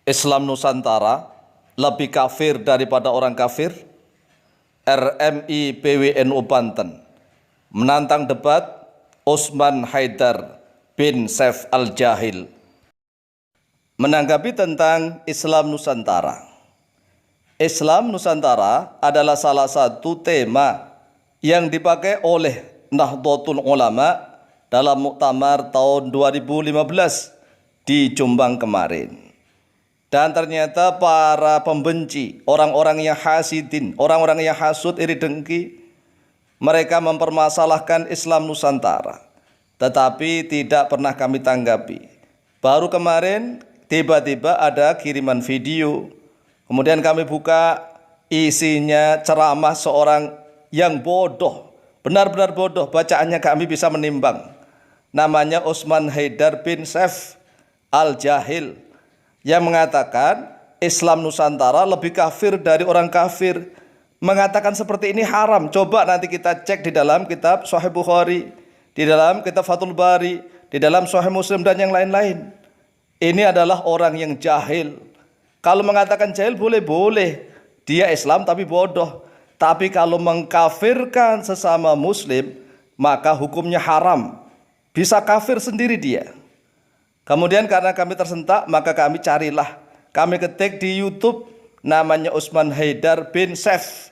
Islam Nusantara lebih kafir daripada orang kafir? RMI PWNU Banten menantang debat Osman Haidar bin Saif Al-Jahil. Menanggapi tentang Islam Nusantara. Islam Nusantara adalah salah satu tema yang dipakai oleh Nahdlatul Ulama dalam muktamar tahun 2015 di Jombang kemarin. Dan ternyata para pembenci, orang-orang yang hasidin, orang-orang yang hasud, iri dengki, mereka mempermasalahkan Islam Nusantara. Tetapi tidak pernah kami tanggapi. Baru kemarin tiba-tiba ada kiriman video. Kemudian kami buka, isinya ceramah seorang yang bodoh, benar-benar bodoh, bacaannya kami bisa menimbang. Namanya Osman Haidar bin Saif Al-Jahil, yang mengatakan Islam Nusantara lebih kafir dari orang kafir. Mengatakan seperti ini haram. Coba nanti kita cek di dalam kitab Sahih Bukhari, di dalam kitab Fathul Bari, di dalam Sahih Muslim dan yang lain-lain. Ini adalah orang yang jahil. Kalau mengatakan jahil boleh-boleh, dia Islam tapi bodoh. Tapi kalau mengkafirkan sesama muslim, maka hukumnya haram. Bisa kafir sendiri dia. Kemudian karena kami tersentak, maka kami carilah. Kami ketik di YouTube, namanya Osman Haidar bin Saif.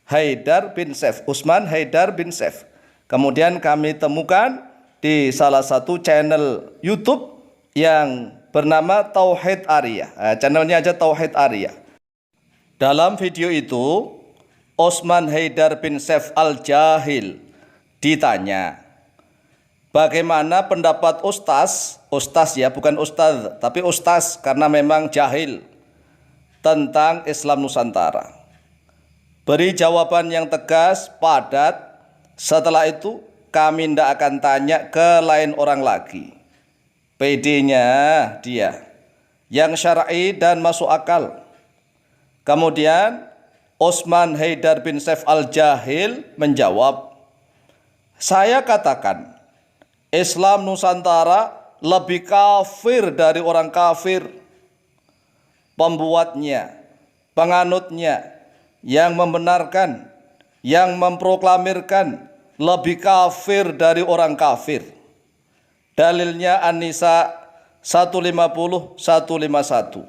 Haidar bin Saif, Osman Haidar bin Saif. Kemudian kami temukan di salah satu channel YouTube yang bernama Tauhid Arya. Channelnya aja Tauhid Arya. Dalam video itu, Osman Haidar bin Saif Al-Jahil ditanya, bagaimana pendapat Ustaz ya, bukan Ustaz, tapi Ustaz karena memang jahil, tentang Islam Nusantara. Beri jawaban yang tegas, padat. Setelah itu kami tidak akan tanya ke lain orang lagi. PD-nya dia yang syar'i dan masuk akal. Kemudian Osman Haidar bin Saif Al-Jahil menjawab, saya katakan Islam Nusantara lebih kafir dari orang kafir. Pembuatnya, penganutnya, yang membenarkan, yang memproklamirkan lebih kafir dari orang kafir. Dalilnya An-Nisa 150, 151.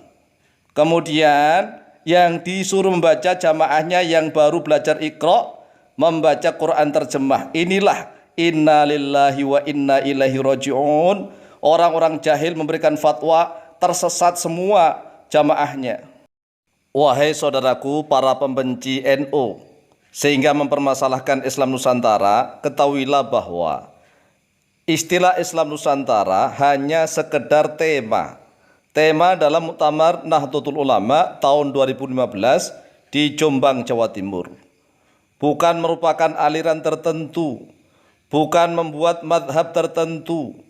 Kemudian yang disuruh membaca jamaahnya yang baru belajar Iqra, membaca Quran terjemah. Inilah inna lillahi wa inna ilaihi raji'un. Orang-orang jahil memberikan fatwa, tersesat semua jamaahnya. Wahai saudaraku para pembenci NU, sehingga mempermasalahkan Islam Nusantara, ketahuilah bahwa istilah Islam Nusantara hanya sekedar tema. Tema dalam muktamar Nahdlatul Ulama tahun 2015 di Jombang, Jawa Timur. Bukan merupakan aliran tertentu, bukan membuat madhab tertentu,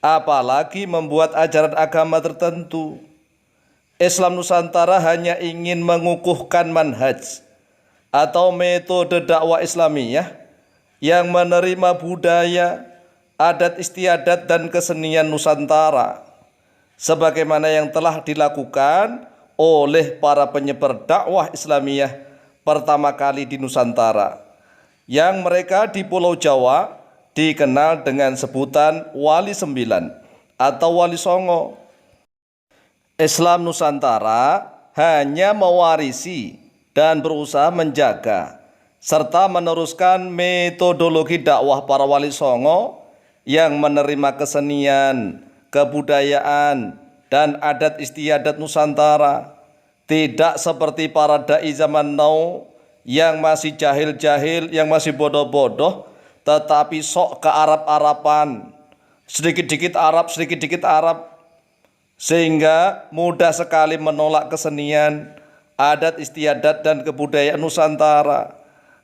apalagi membuat ajaran agama tertentu. Islam Nusantara hanya ingin mengukuhkan manhaj atau metode dakwah Islamiyah yang menerima budaya, adat istiadat dan kesenian Nusantara sebagaimana yang telah dilakukan oleh para penyebar dakwah Islamiyah pertama kali di Nusantara, yang mereka di Pulau Jawa dikenal dengan sebutan Wali Sembilan atau Wali Songo. Islam Nusantara hanya mewarisi dan berusaha menjaga serta meneruskan metodologi dakwah para Wali Songo yang menerima kesenian, kebudayaan, dan adat istiadat Nusantara. Tidak seperti para dai zaman now yang masih jahil-jahil, yang masih bodoh-bodoh, tetapi sok ke Arab-Araban, sedikit-dikit Arab, sedikit-dikit Arab, sehingga mudah sekali menolak kesenian, adat istiadat dan kebudayaan Nusantara.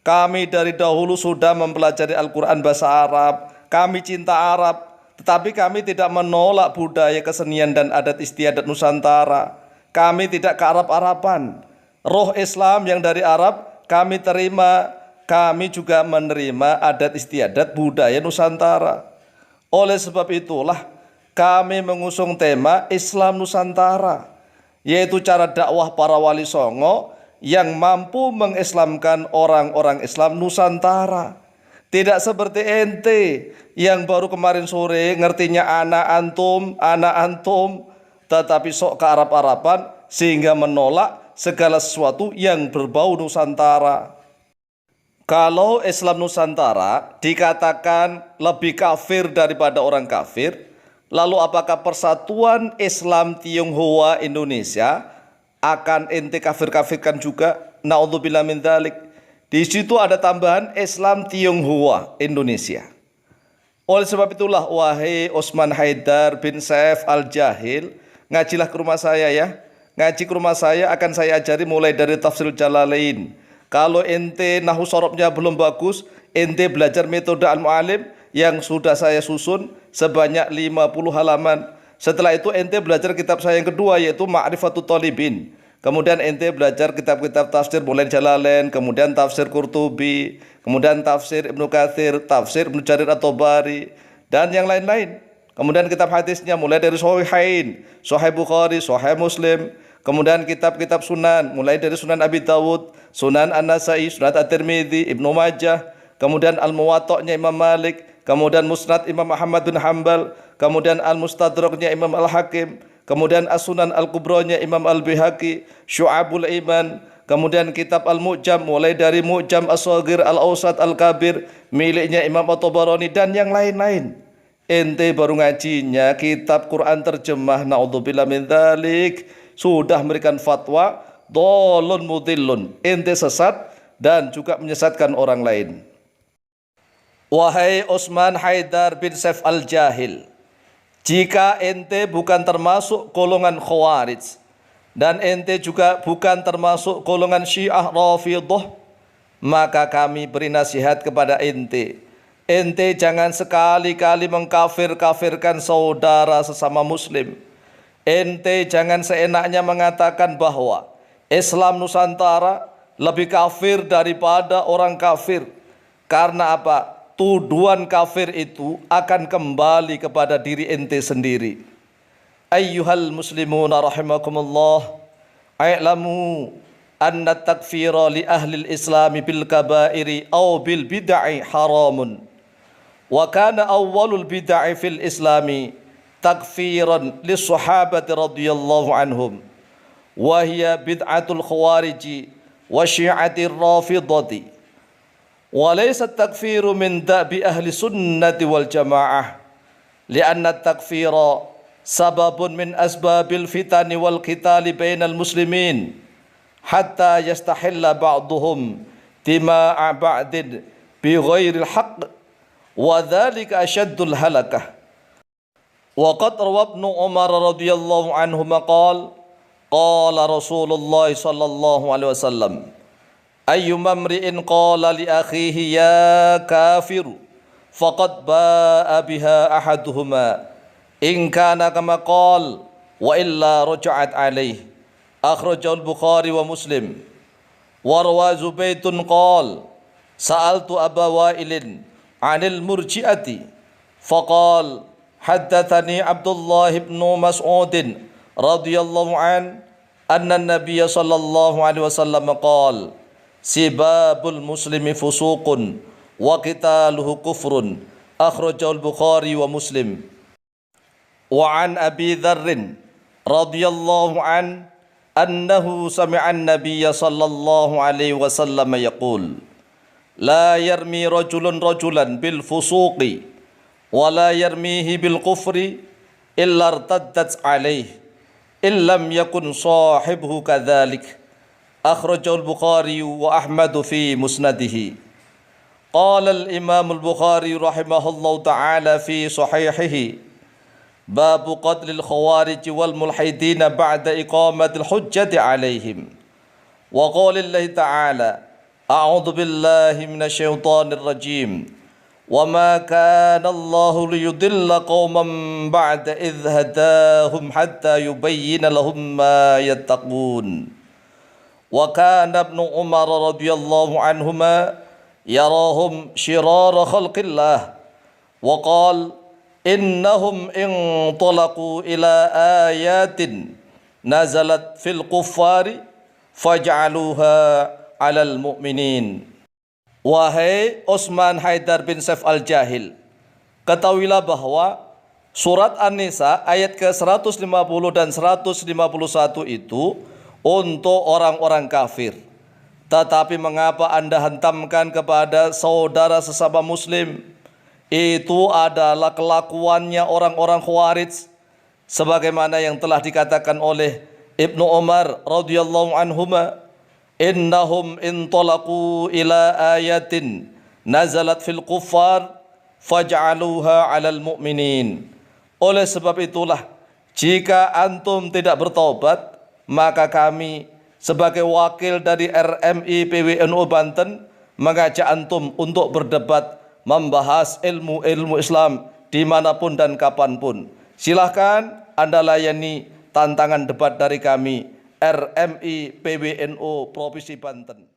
Kami dari dahulu sudah mempelajari Al-Quran bahasa Arab, kami cinta Arab, tetapi kami tidak menolak budaya kesenian dan adat istiadat Nusantara. Kami tidak ke Arab-Araban. Roh Islam yang dari Arab kami terima, kami juga menerima adat istiadat budaya Nusantara. Oleh sebab itulah kami mengusung tema Islam Nusantara yaitu cara dakwah para wali songo yang mampu mengislamkan orang-orang Islam Nusantara. Tidak seperti ente yang baru kemarin sore ngertinya anak antum, tetapi sok ke Arab-Araban sehingga menolak segala sesuatu yang berbau Nusantara. Kalau Islam Nusantara dikatakan lebih kafir daripada orang kafir, lalu apakah Persatuan Islam Tionghoa Indonesia akan ente kafir-kafirkan juga? Naudzubillah min dzalik. Di situ ada tambahan Islam Tionghoa Indonesia. Oleh sebab itulah, wahai Osman Haidar bin Saif Al-Jahil, ngajilah ke rumah saya ya. Ngaji ke rumah saya akan saya ajari mulai dari tafsir Jalalain. Kalau ente nahu sorobnya belum bagus, ente belajar metode Al-Mu'alim yang sudah saya susun sebanyak 50 halaman. Setelah itu ente belajar kitab saya yang kedua, yaitu Ma'rifatut Thalibin. Kemudian ente belajar kitab-kitab tafsir mulai Jalalain, kemudian tafsir Qurtubi, kemudian tafsir Ibnu Katsir, tafsir Ibnu Jarir At-Tabari, dan yang lain-lain. Kemudian kitab hadisnya mulai dari Shahihain, Sahih Bukhari, Sahih Muslim. Kemudian kitab-kitab sunan mulai dari Sunan Abi Dawud, Sunan An-Nasai, Sunan At-Tirmidzi, Ibnu Majah, kemudian Al-Muwatta'nya Imam Malik, kemudian Musnad Imam Ahmad bin Hanbal, kemudian Al-Mustadraknya Imam Al-Hakim, kemudian As-Sunan Al-Kubranya Imam Al-Bihaqi, Syu'abul Iman, kemudian kitab Al-Mu'jam mulai dari Mu'jam As-Shaghir, Al-Awsat, Al-Kabir miliknya Imam At-Tabarani, dan yang lain-lain. Ente baru ngajinya kitab Quran terjemah, naudzubillah min dzalik, sudah memberikan fatwa dhalun mudhillun, ente sesat dan juga menyesatkan orang lain. Wahai Osman Haidar bin Saif Al-Jahil, jika ente bukan termasuk golongan Khawarij dan ente juga bukan termasuk golongan Syiah Rafidhah, maka kami beri nasihat kepada ente. Ente jangan sekali-kali mengkafir-kafirkan saudara sesama muslim. Ente jangan seenaknya mengatakan bahwa Islam Nusantara lebih kafir daripada orang kafir. Karena apa? Tuduhan kafir itu akan kembali kepada diri ente sendiri. Ayyuhal muslimuna rahimakumullah, i'lamu anna takfira li ahli al-islami bil kabairi aw bil bid'ah haramun. Wa kana awwalul bid'ah fil islami takfiran lis sahabati radhiyallahu anhum, wa hiya bid'atul khawariji wa syi'atir rafidati, wa laysa takfiru min da'bi ahli sunnati wal jamaah, li'anna takfira sababun min asbabil fitani wal qitali bainal muslimin hatta yastahilla ba'duhum dima'a ba'din bi ghairil haqq, wa dhalika ashaddul halakah. وقد روى ابن عمر رضي الله عنهما قال قال رسول الله صلى الله عليه وسلم أيما امرئ قال لأخيه يا كافر فقد باء بها أحدهما إن كان كما قال وإلا رجعت عليه. أخرجه البخاري ومسلم. وروى زبيد قال سألت أبا وائل عن المرجئة فقال حدثني عبد الله بن مسعود رضي الله عنه أن النبي صلى الله عليه وسلم قال سباب المسلم فسوق وقتاله كفر. أخرجه البخاري ومسلم. وعن أبي ذر رضي الله عنه أنه سمع النبي صلى الله عليه وسلم يقول لا يرمي رجل رجلا بالفسوق ولا يرميه بالكفر إلا ارتدت عليه إن لم يكن صاحبه كذلك. أخرجه البخاري وأحمد في مسنده. قال الإمام البخاري رحمه الله تعالى في صحيحه باب قتل الخوارج والملحدين بعد إقامة الحجة عليهم. وقال الله تعالى أعوذ بالله من الشيطان الرجيم وما كان الله ليضل قوما بعد إذ هداهم حتى يبين لهم ما يتقون. وكان ابن عمر رضي الله عنهما يراهم شرار خلق الله وقال إنهم انطلقوا إلى آيات nazalat fil kuffari faj'aluha 'alal mu'minin. Wahai Utsman Haidar bin Saif Al-Jahil, ketahuilah bahwa surat An-Nisa ayat ke-150 dan 151 itu untuk orang-orang kafir. Tetapi mengapa Anda hantamkan kepada saudara sesama muslim? Itu adalah kelakuannya orang-orang Khawarij, sebagaimana yang telah dikatakan oleh Ibnu Umar radhiyallahu anhuma, innahum intalaqu ila ayatin nazalat fil kuffar faj'aluha 'alal mu'minin. Oleh sebab itulah, jika antum tidak bertaubat, maka kami sebagai wakil dari RMI PWNU Banten mengajak antum untuk berdebat, membahas ilmu-ilmu Islam dimanapun dan kapanpun. Silahkan Anda layani tantangan debat dari kami, RMI PWNU Provinsi Banten.